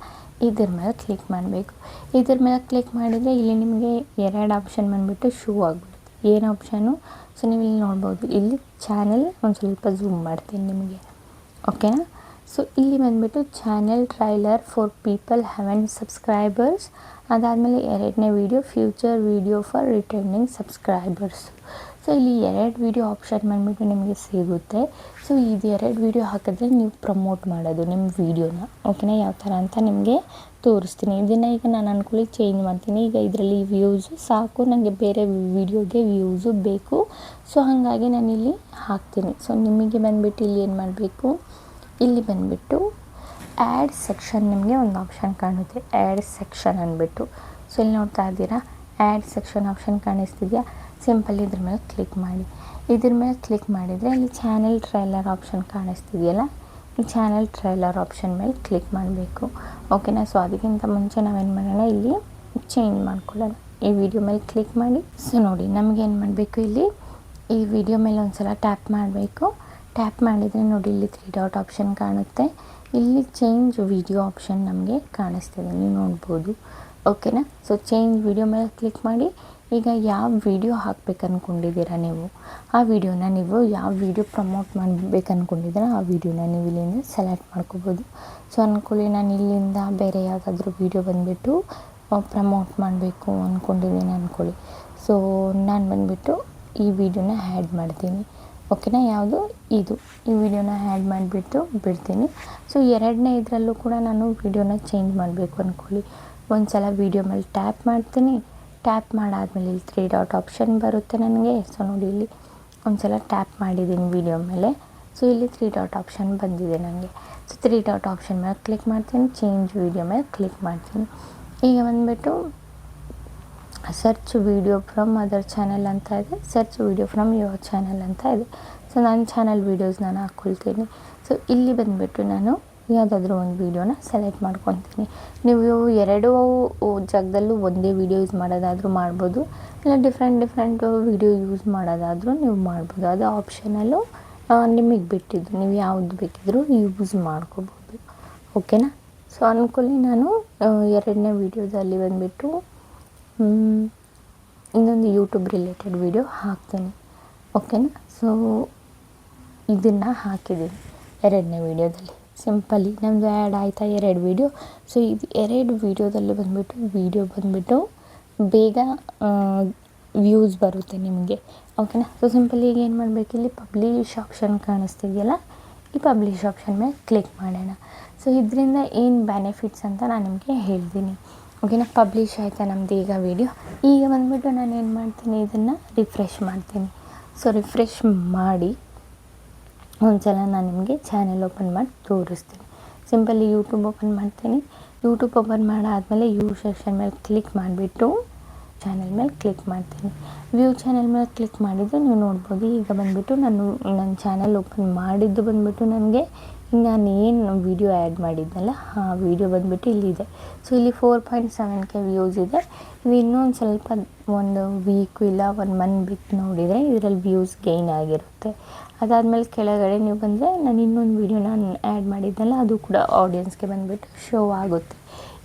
ಇದ್ರ ಮೇಲೆ ಕ್ಲಿಕ್ ಮಾಡಬೇಕು. ಇದ್ರ ಮೇಲೆ ಕ್ಲಿಕ್ ಮಾಡಿದರೆ ಇಲ್ಲಿ ನಿಮಗೆ 2 ಆಪ್ಷನ್ ಬಂದುಬಿಟ್ಟು ಶೋ ಆಗಿಬಿಡುತ್ತೆ. ಏನು ಆಪ್ಷನು? ಸೊ ನೀವು ಇಲ್ಲಿ ನೋಡ್ಬೋದು, ಇಲ್ಲಿ ಚಾನಲ್ ಒಂದು ಸ್ವಲ್ಪ ಝೂಮ್ ಮಾಡ್ತೀನಿ ನಿಮಗೆ. ಓಕೆನಾ. ಸೊ ಇಲ್ಲಿ ಬಂದುಬಿಟ್ಟು channel trailer for people haven't subscribers, ಅದಾದಮೇಲೆ 2ನೇ video future video for returning subscribers. So ಇಲ್ಲಿ 2 ವೀಡಿಯೋ ಆಪ್ಷನ್ ಬಂದುಬಿಟ್ಟು ನಿಮಗೆ ಸಿಗುತ್ತೆ. ಸೊ ಇದು 2 ವೀಡಿಯೋ ಹಾಕಿದ್ರೆ ನೀವು ಪ್ರಮೋಟ್ ಮಾಡೋದು ನಿಮ್ಮ ವೀಡಿಯೋನ. ಓಕೆನಾ. ಯಾವ ಥರ ಅಂತ ನಿಮಗೆ ತೋರಿಸ್ತೀನಿ. ಇದನ್ನು ಈಗ ನಾನು ಅಂದ್ಕೊಳ್ಳಿ ಚೇಂಜ್ ಮಾಡ್ತೀನಿ. ಈಗ ಇದರಲ್ಲಿ ವ್ಯೂಸು ಸಾಕು, ನನಗೆ ಬೇರೆ ವೀಡಿಯೋಗೆ ವ್ಯೂಸು ಬೇಕು. ಸೊ ಹಾಗಾಗಿ ನಾನಿಲ್ಲಿ ಹಾಕ್ತೀನಿ. ಸೊ ನಿಮಗೆ ಬಂದುಬಿಟ್ಟು ಇಲ್ಲಿ ಏನು ಮಾಡಬೇಕು, ಇಲ್ಲಿ ಬಂದುಬಿಟ್ಟು ಆ್ಯಡ್ ಸೆಕ್ಷನ್ ನಿಮಗೆ ಒಂದು ಆಪ್ಷನ್ ಕಾಣುತ್ತೆ, ಆ್ಯಡ್ ಸೆಕ್ಷನ್ ಅಂದ್ಬಿಟ್ಟು. ಸೊ ಇಲ್ಲಿ ನೋಡ್ತಾ ಇದ್ದೀರಾ, ಆ್ಯಡ್ ಸೆಕ್ಷನ್ ಆಪ್ಷನ್ ಕಾಣಿಸ್ತಿದೆಯಾ? ಸಿಂಪಲ್ ಇದ್ರ ಮೇಲೆ ಕ್ಲಿಕ್ ಮಾಡಿ. ಇದ್ರ ಮೇಲೆ ಕ್ಲಿಕ್ ಮಾಡಿದರೆ ಇಲ್ಲಿ ಚಾನಲ್ ಟ್ರೈಲರ್ ಆಪ್ಷನ್ ಕಾಣಿಸ್ತಿದೆಯಲ್ಲ, ಈ ಚಾನಲ್ ಟ್ರೈಲರ್ ಆಪ್ಷನ್ ಮೇಲೆ ಕ್ಲಿಕ್ ಮಾಡಬೇಕು. ಓಕೆನಾ. ಸೊ ಅದಕ್ಕಿಂತ ಮುಂಚೆ ನಾವೇನು ಮಾಡೋಣ, ಇಲ್ಲಿ ಚೇಂಜ್ ಮಾಡ್ಕೊಳ್ಳೋಣ. ಈ ವಿಡಿಯೋ ಮೇಲೆ ಕ್ಲಿಕ್ ಮಾಡಿ. ಸೊ ನೋಡಿ ನಮಗೇನು ಮಾಡಬೇಕು, ಇಲ್ಲಿ ಈ ವಿಡಿಯೋ ಮೇಲೆ ಒಂದು ಸಲ ಟ್ಯಾಪ್ ಮಾಡಬೇಕು. ಟ್ಯಾಪ್ ಮಾಡಿದರೆ ನೋಡಿ ಇಲ್ಲಿ 3 ಡಾಟ್ ಆಪ್ಷನ್ ಕಾಣುತ್ತೆ. ಇಲ್ಲಿ ಚೇಂಜ್ ವಿಡಿಯೋ ಆಪ್ಷನ್ ನಮಗೆ ಕಾಣಿಸ್ತಿದೆ, ನೀವು ನೋಡ್ಬೋದು. ಓಕೆನಾ. ಸೊ ಚೇಂಜ್ ವಿಡಿಯೋ ಮೇಲೆ ಕ್ಲಿಕ್ ಮಾಡಿ. ಈಗ ಯಾವ ವಿಡಿಯೋ ಹಾಕ್ಬೇಕು ಅಂದ್ಕೊಂಡಿದ್ದೀರಾ ನೀವು, ಆ ವಿಡಿಯೋನ ನೀವು ಯಾವ ವಿಡಿಯೋ ಪ್ರಮೋಟ್ ಮಾಡಬೇಕು ಅಂದ್ಕೊಂಡಿದ್ದೀರಾ ಆ ವಿಡಿಯೋನ ನೀವು ಇಲ್ಲಿಂದ ಸೆಲೆಕ್ಟ್ ಮಾಡ್ಕೋಬೋದು. ಸೊ ಅಂದ್ಕೊಳ್ಳಿ ನಾನು ಇಲ್ಲಿಂದ ಬೇರೆ ಯಾವುದಾದ್ರೂ ವಿಡಿಯೋ ಬಂದುಬಿಟ್ಟು ಪ್ರಮೋಟ್ ಮಾಡಬೇಕು ಅಂದ್ಕೊಂಡಿದ್ದೀನಿ ಅಂದ್ಕೊಳ್ಳಿ. ಸೊ ನಾನು ಬಂದುಬಿಟ್ಟು ಈ ವಿಡಿಯೋನ ಆ್ಯಡ್ ಮಾಡ್ತೀನಿ. ಓಕೆನಾ. ಯಾವುದು ಇದು, ಈ ವಿಡಿಯೋನ ಆ್ಯಡ್ ಮಾಡಿಬಿಟ್ಟು ಬಿಡ್ತೀನಿ. ಸೊ 2ನೇ ಇದರಲ್ಲೂ ಕೂಡ ನಾನು ವಿಡಿಯೋನ ಚೇಂಜ್ ಮಾಡಬೇಕು ಅಂದ್ಕೊಳ್ಳಿ. ಒಂದು ಸಲ ವಿಡಿಯೋ ಮೇಲೆ ಟ್ಯಾಪ್ ಮಾಡ್ತೀನಿ. ಟ್ಯಾಪ್ ಮಾಡಾದ್ಮೇಲೆ ಇಲ್ಲಿ 3 ಡಾಟ್ ಆಪ್ಷನ್ ಬರುತ್ತೆ ನನಗೆ. ಸೊ ನೋಡಿ ಇಲ್ಲಿ ಒಂದು ಸಲ ಟ್ಯಾಪ್ ಮಾಡಿದ್ದೀನಿ ವಿಡಿಯೋ ಮೇಲೆ. ಸೊ ಇಲ್ಲಿ 3 ಡಾಟ್ ಆಪ್ಷನ್ ಬಂದಿದೆ ನನಗೆ. ಸೊ 3 ಡಾಟ್ ಆಪ್ಷನ್ ಮೇಲೆ ಕ್ಲಿಕ್ ಮಾಡ್ತೀನಿ, ಚೇಂಜ್ ವಿಡಿಯೋ ಮೇಲೆ ಕ್ಲಿಕ್ ಮಾಡ್ತೀನಿ. ಈಗ ಬಂದುಬಿಟ್ಟು search video from other channel ಅಂತ ಇದೆ, search video from your channel ಅಂತ ಇದೆ. ಸೊ ನನ್ನ ಚಾನಲ್ ವೀಡಿಯೋಸ್ ನಾನು ಹಾಕ್ಕೊಳ್ತೀನಿ. ಸೊ ಇಲ್ಲಿ ಬಂದುಬಿಟ್ಟು ನಾನು ಯಾವುದಾದ್ರೂ ಒಂದು ವೀಡಿಯೋನ ಸೆಲೆಕ್ಟ್ ಮಾಡ್ಕೊತೀನಿ. ನೀವು 2 ಜಾಗದಲ್ಲೂ ಒಂದೇ ವೀಡಿಯೋ ಯೂಸ್ ಮಾಡೋದಾದರೂ ಮಾಡ್ಬೋದು, ಇಲ್ಲ ಡಿಫ್ರೆಂಟ್ ವೀಡಿಯೋ ಯೂಸ್ ಮಾಡೋದಾದರೂ ನೀವು ಮಾಡ್ಬೋದು. ಅದು ಆಪ್ಷನಲ್ಲು ನಿಮಗೆ ಬಿಟ್ಟಿದ್ದು, ನೀವು ಯಾವುದು ಬೇಕಿದ್ರೂ ಯೂಸ್ ಮಾಡ್ಕೋಬೋದು. ಓಕೆನಾ. ಸೊ ಅಂದ್ಕೊಳ್ಳಿ ನಾನು 2ನೇ ವೀಡಿಯೋದಲ್ಲಿ ಬಂದುಬಿಟ್ಟು ಇನ್ನೊಂದು ಯೂಟ್ಯೂಬ್ ರಿಲೇಟೆಡ್ ವೀಡಿಯೋ ಹಾಕ್ತೀನಿ. ಓಕೆನಾ. ಸೊ ಇದನ್ನು ಹಾಕಿದ್ದೀನಿ 2ನೇ ವೀಡಿಯೋದಲ್ಲಿ. ಸಿಂಪಲಿ ನಮ್ಮದು ಆ್ಯಡ್ ಆಯಿತಾ 2 ವೀಡಿಯೋ. ಸೊ ಇದು 2 ವೀಡಿಯೋದಲ್ಲಿ ಬಂದುಬಿಟ್ಟು ಬೇಗ ವ್ಯೂಸ್ ಬರುತ್ತೆ ನಿಮಗೆ. ಓಕೆನಾ. ಸೊ ಸಿಂಪಲಿ ಈಗ ಏನು ಮಾಡಬೇಕು, ಇಲ್ಲಿ ಪಬ್ಲಿಷ್ ಆಪ್ಷನ್ ಕಾಣಿಸ್ತಿದೆಯಲ್ಲ, ಈ ಪಬ್ಲಿಷ್ ಆಪ್ಷನ್ ಮೇಲೆ ಕ್ಲಿಕ್ ಮಾಡೋಣ. ಸೊ ಇದರಿಂದ ಏನು ಬೆನಿಫಿಟ್ಸ್ ಅಂತ ನಾನು ನಿಮಗೆ ಹೇಳ್ತೀನಿ. ಓಕೆನಾ. ಪಬ್ಲಿಷ್ ಆಯಿತಾ ನಮ್ಮದು ಈಗ ವೀಡಿಯೋ. ಈಗ ಬಂದುಬಿಟ್ಟು ನಾನು ಏನು ಮಾಡ್ತೀನಿ, ಇದನ್ನು ರಿಫ್ರೆಶ್ ಮಾಡ್ತೀನಿ. ಸೊ ರಿಫ್ರೆಶ್ ಮಾಡಿ ಒಂದ್ಸಲ ನಾನು ನಿಮಗೆ ಚಾನಲ್ ಓಪನ್ ಮಾಡಿ ತೋರಿಸ್ತೀನಿ. ಸಿಂಪಲಿ ಯೂಟ್ಯೂಬ್ ಓಪನ್ ಮಾಡ್ತೀನಿ. ಯೂಟ್ಯೂಬ್ ಓಪನ್ ಮಾಡಾದಮೇಲೆ ಯೂ ಸೆಕ್ಷನ್ ಮೇಲೆ ಕ್ಲಿಕ್ ಮಾಡಿಬಿಟ್ಟು
ಚಾನಲ್ ಮೇಲೆ ಕ್ಲಿಕ್ ಮಾಡ್ತೀನಿ. ವ್ಯೂ ಚಾನಲ್ ಮೇಲೆ ಕ್ಲಿಕ್ ಮಾಡಿದರೆ ನೀವು ನೋಡ್ಬೋದು. ಈಗ ಬಂದುಬಿಟ್ಟು ನಾನು ನನ್ನ ಚಾನಲ್ ಓಪನ್ ಮಾಡಿದ್ದು ಬಂದುಬಿಟ್ಟು ನನಗೆ ನಾನೇನು ವೀಡಿಯೋ ಆ್ಯಡ್ ಮಾಡಿದ್ನಲ್ಲ ಆ ವೀಡಿಯೋ ಬಂದುಬಿಟ್ಟು ಇಲ್ಲಿದೆ. ಸೊ ಇಲ್ಲಿ 4.7K ವ್ಯೂಸ್ ಇದೆ. ಇದು ಇನ್ನೊಂದು ಸ್ವಲ್ಪ ಒಂದು ವೀಕು ಇಲ್ಲ 1 ಮಂತ್ ಬಿಟ್ಟು ನೋಡಿದರೆ ಇದರಲ್ಲಿ ವ್ಯೂಸ್ ಗೈನ್ ಆಗಿರುತ್ತೆ. ಅದಾದಮೇಲೆ ಕೆಳಗಡೆ ನೀವು ಬಂದರೆ ನಾನು ಇನ್ನೊಂದು ವೀಡಿಯೋನ ಆ್ಯಡ್ ಮಾಡಿದ್ನಲ್ಲ ಅದು ಕೂಡ ಆಡಿಯನ್ಸ್ಗೆ ಬಂದುಬಿಟ್ಟು ಶೋ ಆಗುತ್ತೆ.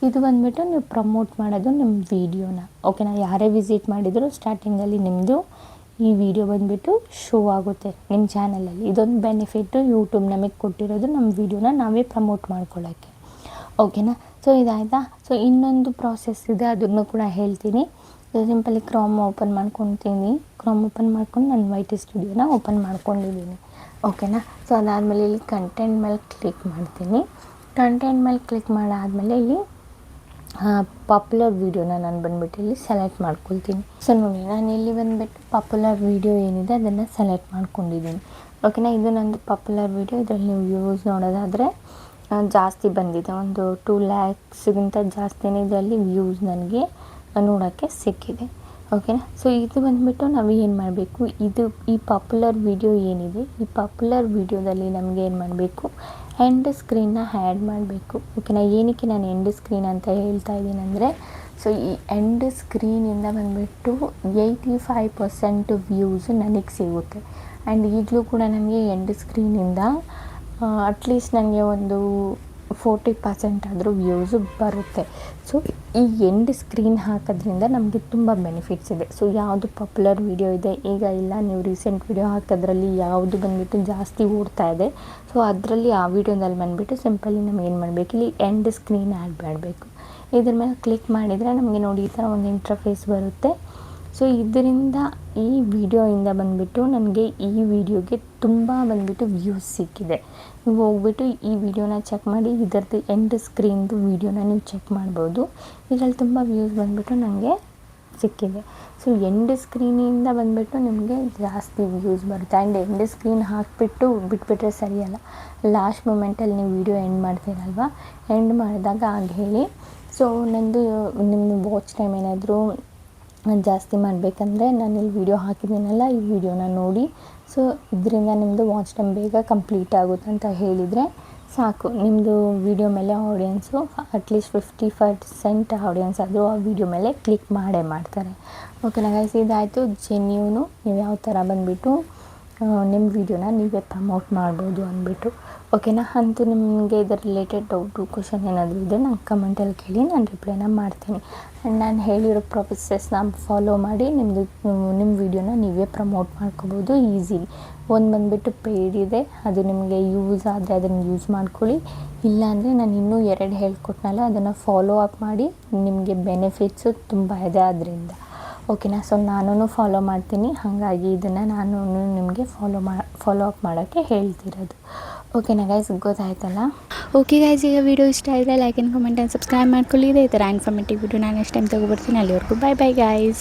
ಇದು ಬಂದುಬಿಟ್ಟು ನೀವು ಪ್ರಮೋಟ್ ಮಾಡೋದು ನಿಮ್ಮ ವೀಡಿಯೋನ. ಓಕೆನಾ, ಯಾರೇ ವಿಸಿಟ್ ಮಾಡಿದರೂ ಸ್ಟಾರ್ಟಿಂಗಲ್ಲಿ ನಿಮ್ಮದು ಈ ವಿಡಿಯೋ ಬಂದುಬಿಟ್ಟು ಶೋ ಆಗುತ್ತೆ ನಿಮ್ಮ ಚಾನಲಲ್ಲಿ. ಇದೊಂದು ಬೆನಿಫಿಟ್ಟು ಯೂಟ್ಯೂಬ್ ನಮಗೆ ಕೊಟ್ಟಿರೋದು, ನಮ್ಮ ವೀಡಿಯೋನ ನಾವೇ ಪ್ರಮೋಟ್ ಮಾಡ್ಕೊಳ್ಳೋಕ್ಕೆ. ಓಕೆನಾ, ಸೊ ಇದಾಯಿತಾ. ಸೊ ಇನ್ನೊಂದು ಪ್ರಾಸೆಸ್ ಇದೆ, ಅದನ್ನು ಕೂಡ ಹೇಳ್ತೀನಿ. ಸಿಂಪಲಿ ಕ್ರೋಮ್ ಓಪನ್ ಮಾಡ್ಕೊತೀನಿ. ಕ್ರೋಮ್ ಓಪನ್ ಮಾಡ್ಕೊಂಡು ನಾನು YT ಸ್ಟುಡಿಯೋನ ಓಪನ್ ಮಾಡ್ಕೊಂಡಿದ್ದೀನಿ. ಓಕೆನಾ, ಸೊ ಅದಾದಮೇಲೆ ಇಲ್ಲಿ ಕಂಟೆಂಟ್ ಮೇಲೆ ಕ್ಲಿಕ್ ಮಾಡ್ತೀನಿ. ಕಂಟೆಂಟ್ ಮೇಲೆ ಕ್ಲಿಕ್ ಮಾಡಾದಮೇಲೆ ಇಲ್ಲಿ ಪಾಪ್ಯುಲರ್ ವೀಡಿಯೋನ ನಾನು ಬಂದುಬಿಟ್ಟು ಇಲ್ಲಿ ಸೆಲೆಕ್ಟ್ ಮಾಡ್ಕೊಳ್ತೀನಿ. ಸೊ ನೋಡಿ, ನಾನು ಇಲ್ಲಿ ಬಂದುಬಿಟ್ಟು ಪಾಪ್ಯುಲರ್ ವೀಡಿಯೋ ಏನಿದೆ ಅದನ್ನು ಸೆಲೆಕ್ಟ್ ಮಾಡ್ಕೊಂಡಿದ್ದೀನಿ. ಓಕೆನಾ, ಇದು ನಂದು ಪಾಪ್ಯುಲರ್ ವೀಡಿಯೋ. ಇದರಲ್ಲಿ ನೀವು ವ್ಯೂಸ್ ನೋಡೋದಾದರೆ ಜಾಸ್ತಿ ಬಂದಿದೆ, ಒಂದು 2 lakhsಗಿಂತ ಜಾಸ್ತಿನೇ ಇದರಲ್ಲಿ ವ್ಯೂಸ್ ನನಗೆ ನೋಡೋಕ್ಕೆ ಸಿಕ್ಕಿದೆ. ಓಕೆನಾ, ಸೊ ಇದು ಬಂದುಬಿಟ್ಟು ನಾವು ಏನು ಮಾಡಬೇಕು, ಈ ಪಾಪ್ಯುಲರ್ ವೀಡಿಯೋ ಏನಿದೆ ಈ ಪಾಪ್ಯುಲರ್ ವೀಡಿಯೋದಲ್ಲಿ ನಮಗೆ ಏನು ಮಾಡಬೇಕು, ಎಂಡ್ ಸ್ಕ್ರೀನ್ನ ಆ್ಯಡ್ ಮಾಡಬೇಕು. ಓಕೆನಾ, ಏನಕ್ಕೆ ನಾನು ಎಂಡ್ ಸ್ಕ್ರೀನ್ ಅಂತ ಹೇಳ್ತಾ ಇದ್ದೀನಿ ಅಂದರೆ, ಸೊ ಈ ಎಂಡ್ ಸ್ಕ್ರೀನಿಂದ ಬಂದುಬಿಟ್ಟು 85% ವ್ಯೂಸ್ ನನಗೆ ಸಿಗುತ್ತೆ. ಆ್ಯಂಡ್ ಈಗಲೂ ಕೂಡ ನನಗೆ ಎಂಡ್ ಸ್ಕ್ರೀನಿಂದ ಅಟ್ಲೀಸ್ಟ್ ನನಗೆ ಒಂದು 40% ಆದರೂ ವ್ಯೂಸು ಬರುತ್ತೆ. ಸೊ ಈ ಎಂಡ್ ಸ್ಕ್ರೀನ್ ಹಾಕೋದ್ರಿಂದ ನಮಗೆ ತುಂಬ ಬೆನಿಫಿಟ್ಸ್ ಇದೆ. ಸೊ ಯಾವುದು ಪಾಪ್ಯುಲರ್ ವೀಡಿಯೋ ಇದೆ ಈಗ ಇಲ್ಲ, ನೀವು ರೀಸೆಂಟ್ ವೀಡಿಯೋ ಹಾಕೋದ್ರಲ್ಲಿ ಯಾವುದು ಬಂದುಬಿಟ್ಟು ಜಾಸ್ತಿ ಓಡ್ತಾ ಇದೆ, ಸೊ ಅದರಲ್ಲಿ ಆ ವಿಡಿಯೋದಲ್ಲಿ ಬಂದುಬಿಟ್ಟು ಸಿಂಪಲಿ ನಮಗೇನು ಮಾಡಬೇಕು, ಇಲ್ಲಿ ಎಂಡ್ ಸ್ಕ್ರೀನ್ ಆ್ಯಡ್ ಮಾಡಬೇಕು. ಇದ್ರ ಮೇಲೆ ಕ್ಲಿಕ್ ಮಾಡಿದರೆ ನಮಗೆ ನೋಡಿ ಈ ಥರ ಒಂದು ಇಂಟರ್ಫೇಸ್ ಬರುತ್ತೆ. ಸೊ ಇದರಿಂದ ಈ ವಿಡಿಯೋಯಿಂದ ಬಂದುಬಿಟ್ಟು ನನಗೆ ಈ ವಿಡಿಯೋಗೆ ತುಂಬ ಬಂದುಬಿಟ್ಟು ವ್ಯೂಸ್ ಸಿಕ್ಕಿದೆ. ನೀವು ಹೋಗ್ಬಿಟ್ಟು ಈ ವಿಡಿಯೋನ ಚೆಕ್ ಮಾಡಿ, ಇದರದ್ದು ಎಂಡ್ ಸ್ಕ್ರೀನ್ದು ವಿಡಿಯೋನ ನೀವು ಚೆಕ್ ಮಾಡ್ಬೋದು. ಇದರಲ್ಲಿ ತುಂಬ ವ್ಯೂಸ್ ಬಂದುಬಿಟ್ಟು ನನಗೆ ಸಿಕ್ಕಿದೆ. ಸೊ ಎಂಡ್ ಸ್ಕ್ರೀನಿಂದ ಬಂದುಬಿಟ್ಟು ನಿಮಗೆ ಜಾಸ್ತಿ ವ್ಯೂಸ್ ಬರುತ್ತೆ. ಆ್ಯಂಡ್ ಎಂಡ್ ಸ್ಕ್ರೀನ್ ಹಾಕಿಬಿಟ್ಟು ಬಿಟ್ಬಿಟ್ರೆ ಸರಿಯಲ್ಲ. ಲಾಸ್ಟ್ ಮೂಮೆಂಟಲ್ಲಿ ನೀವು ವಿಡಿಯೋ ಎಂಡ್ ಮಾಡ್ತೀರಲ್ವ, ಎಂಡ್ ಮಾಡಿದಾಗ ಆಗ ಹೇಳಿ. ಸೊ ನಂದು ನಿಮ್ಮ ವಾಚ್ ಟೈಮ್ ಏನಾದರೂ ಜಾಸ್ತಿ ಮಾಡಬೇಕಂದ್ರೆ ನಾನಿಲ್ಲಿ ವಿಡಿಯೋ ಹಾಕಿದ್ದೀನಲ್ಲ, ಈ ವಿಡಿಯೋನ ನೋಡಿ. ಸೊ ಇದರಿಂದ ನಿಮ್ಮದು ವಾಚ್ ಟೈಮ್ ಬೇಗ ಕಂಪ್ಲೀಟ್ ಆಗುತ್ತೆ ಅಂತ ಹೇಳಿದರೆ ಸಾಕು. ನಿಮ್ಮದು ವಿಡಿಯೋ ಮೇಲೆ ಆಡಿಯನ್ಸು ಅಟ್ಲೀಸ್ಟ್ 50% ಆಡಿಯನ್ಸ್ ಆದರೂ ಆ ವಿಡಿಯೋ ಮೇಲೆ ಕ್ಲಿಕ್ ಮಾಡೇ ಮಾಡ್ತಾರೆ. ಓಕೆನಾ ಗೈಸ್, ಇದಾಯಿತು ಜೆನ್ಯೂನು ನೀವು ಯಾವ ಥರ ಬಂದುಬಿಟ್ಟು ನಿಮ್ಮ ವಿಡಿಯೋನ ನೀವೇ ಪ್ರಮೋಟ್ ಮಾಡ್ಬೋದು ಅಂದ್ಬಿಟ್ಟು. ಓಕೆನಾ, ಅಂತೂ ನಿಮಗೆ ಇದರ ರಿಲೇಟೆಡ್ ಡೌಟು ಕ್ವಶನ್ ಏನಾದರೂ ಇದ್ದರೆ ನಂಗೆ ಕಮೆಂಟಲ್ಲಿ ಕೇಳಿ, ನಾನು ರಿಪ್ಲೈನ ಮಾಡ್ತೀನಿ. ಆ್ಯಂಡ್ ನಾನು ಹೇಳಿರೋ ಪ್ರೊಸೆಸ್ನ ಫಾಲೋ ಮಾಡಿ ನಿಮ್ಮ ವಿಡಿಯೋನ ನೀವೇ ಪ್ರಮೋಟ್ ಮಾಡ್ಕೋಬೋದು ಈಸಿಲಿ. ಒಂದು ಬಂದುಬಿಟ್ಟು ಪೇಯ್ಡ್ ಇದೆ, ಅದು ನಿಮಗೆ ಯೂಸ್ ಆದರೆ ಅದನ್ನು ಯೂಸ್ ಮಾಡ್ಕೊಳ್ಳಿ. ಇಲ್ಲಾಂದರೆ ನಾನು ಇನ್ನೂ 2 ಹೇಳ್ಕೊಟ್ನಲ್ಲ ಅದನ್ನು ಫಾಲೋ ಅಪ್ ಮಾಡಿ, ನಿಮಗೆ ಬೆನಿಫಿಟ್ಸು ತುಂಬ ಇದೆ ಅದರಿಂದ. ಓಕೆನಾ, ಸೊ ನಾನು ಫಾಲೋ ಮಾಡ್ತೀನಿ, ಹಾಗಾಗಿ ಇದನ್ನು ನಾನು ನಿಮಗೆ ಫಾಲೋ ಅಪ್ ಮಾಡೋಕ್ಕೆ ಹೇಳ್ತಿರೋದು. ಓಕೆನಾ ಗೈಸ್, ಗೊತ್ತಾಯ್ತಲ್ಲ.
ಓಕೆ ಗೈಸ್, ಈಗ ವಿಡಿಯೋ ಇಷ್ಟ ಆದರೆ like and comment and subscribe ಮಾಡ್ಕೊಳ್ಳಿ. ಇದೇ ಥರ ಇನ್ಫಾರ್ಮೇಟಿವ್ ವಿಡಿಯೋ ನಾನು ನೆಕ್ಸ್ಟ್ ಟೈಮ್ ತೊಗೊಬರ್ತೀನಿ. ಅಲ್ಲಿವರೆಗೂ ಬೈ ಗೈಸ್.